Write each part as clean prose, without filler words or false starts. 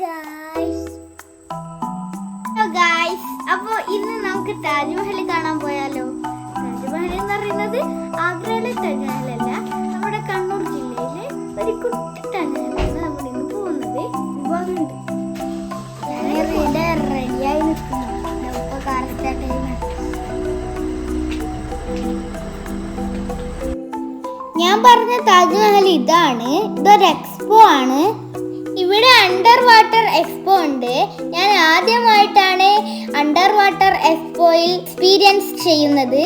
Guys, അപ്പോൾ ഇന്ന് നമുക്ക് താജ്മഹൽ കാണാൻ പോയാലോ? താജ്മഹൽ എന്ന് പറയുന്നത് ആഗ്രയിലെ താജ്മഹലല്ല, നമ്മുടെ കണ്ണൂർ ജില്ലയിലെ ഒരു കുട്ടി താജ്മഹലാണ് നമ്മൾ ഇന്ന് പോകുന്നത്. റെഡിയായി ഞാൻ പറഞ്ഞ താജ്മഹൽ ഇതാണ്. ഇതൊരു എക്സ്പോ ആണ്. ഇവിടെ അണ്ടർ വാട്ടർ എക്സ്പോ ഉണ്ട്. ഞാൻ ആദ്യമായിട്ടാണ് അണ്ടർ വാട്ടർ എക്സ്പോയിൽ എക്സ്പീരിയൻസ് ചെയ്യുന്നത്.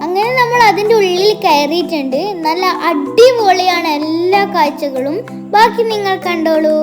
അങ്ങനെ നമ്മൾ അതിൻ്റെ ഉള്ളിൽ കയറിയിട്ടുണ്ട്. നല്ല അടിപൊളിയാണ് എല്ലാ കാഴ്ചകളും. ബാക്കി നിങ്ങൾ കണ്ടോളൂ.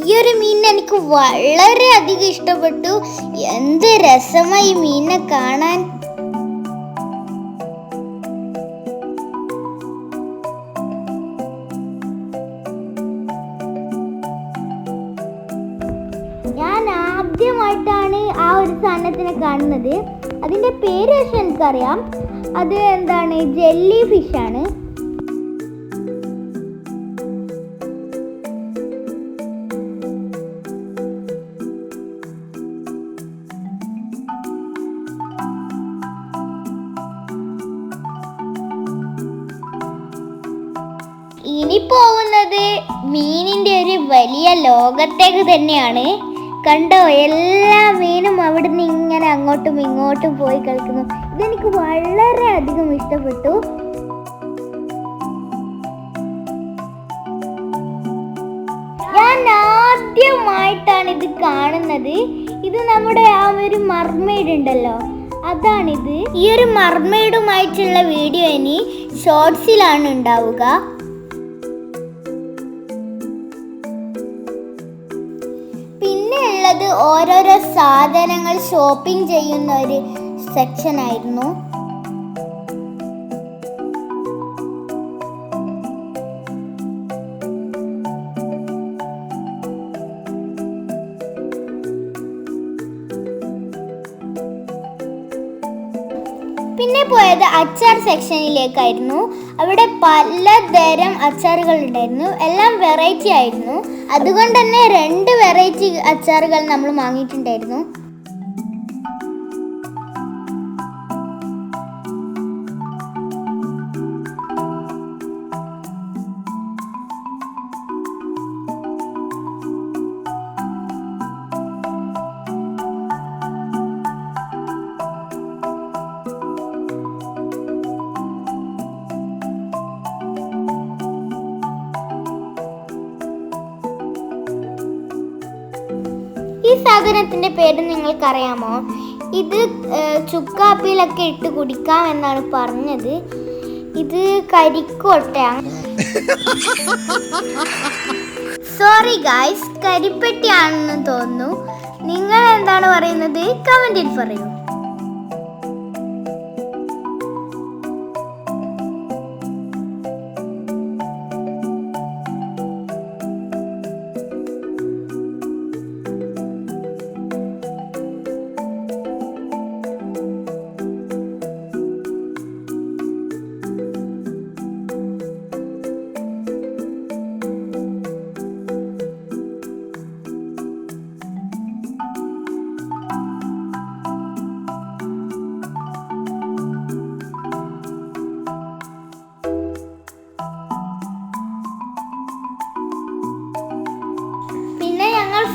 ഈ ഒരു മീൻ എനിക്ക് വളരെ അധികം ഇഷ്ടപ്പെട്ടു. എന്ത് രസമായി ഈ മീനിനെ കാണാൻ. ഞാൻ ആദ്യമായിട്ടാണ് ആ ഒരു സാധനത്തിനെ കാണുന്നത്. അതിൻ്റെ പേര് പക്ഷെ എനിക്കറിയാം. അത് എന്താണ്, ജെല്ലി ഫിഷാണ്. ഇനി പോകുന്നത് മീനിന്റെ ഒരു വലിയ ലോകത്തേക്ക് തന്നെയാണ്. കണ്ടോ, എല്ലാ മീനും അവിടുന്ന് ഇങ്ങനെ അങ്ങോട്ടും ഇങ്ങോട്ടും പോയി കളിക്കുന്നു. ഇതെനിക്ക് വളരെ അധികം ഇഷ്ടപ്പെട്ടു. ഞാൻ ആദ്യമായിട്ടാണ് ഇത് കാണുന്നത്. ഇത് നമ്മുടെ ആ ഒരു മർമെയ്ഡ് ഉണ്ടല്ലോ, അതാണിത്. ഈ ഒരു മർമെയ്ഡുമായിട്ടുള്ള വീഡിയോ ഇനി ഷോർട്സിലാണ് ഉണ്ടാവുക. പിന്നെ ഉള്ളത് ഓരോരോ സാധനങ്ങൾ ഷോപ്പിംഗ് ചെയ്യുന്ന ഒരു സെക്ഷൻ ആയിരുന്നു. പിന്നെ പോയത് അച്ചാർ സെക്ഷനിലേക്കായിരുന്നു. അവിടെ പലതരം അച്ചാറുകൾ ഉണ്ടായിരുന്നു, എല്ലാം വെറൈറ്റി ആയിരുന്നു. അതുകൊണ്ട് തന്നെ 2 വെറൈറ്റി അച്ചാറുകൾ നമ്മൾ വാങ്ങിയിട്ടുണ്ടായിരുന്നു. ഈ സാധനത്തിന്റെ പേര് നിങ്ങൾക്കറിയാമോ? ഇത് ചുക്കാപ്പിയിലൊക്കെ ഇട്ട് കുടിക്കാം എന്നാണ് പറഞ്ഞത്. ഇത് കരിക്കോട്ടയാണ്. സോറി ഗായ്സ്, കരിപ്പെട്ടിയാണെന്ന് തോന്നുന്നു. നിങ്ങൾ എന്താണ് പറയുന്നത്? കമന്റിൽ പറയൂ.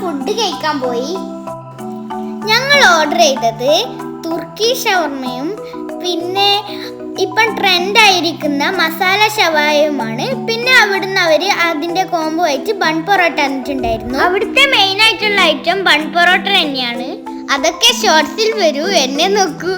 ഫുഡ് കഴിക്കാൻ പോയി. ഞങ്ങൾ ഓർഡർ ചെയ്തത് തുർക്കി ഷവർമയും പിന്നെ ഇപ്പം ട്രെൻഡ് ആയിരിക്കുന്ന മസാല ഷവായയുമാണ്. പിന്നെ അവിടുന്ന് അവർ അതിൻ്റെ കോംബോ ആയിട്ട് ബൺ പൊറോട്ട തന്നിട്ടുണ്ടായിരുന്നു. അവിടുത്തെ മെയിൻ ആയിട്ടുള്ള ഐറ്റം ബൺ പൊറോട്ട തന്നെയാണ്. അതൊക്കെ ഷോർട്സിൽ വരൂ, എന്നെ നോക്കൂ.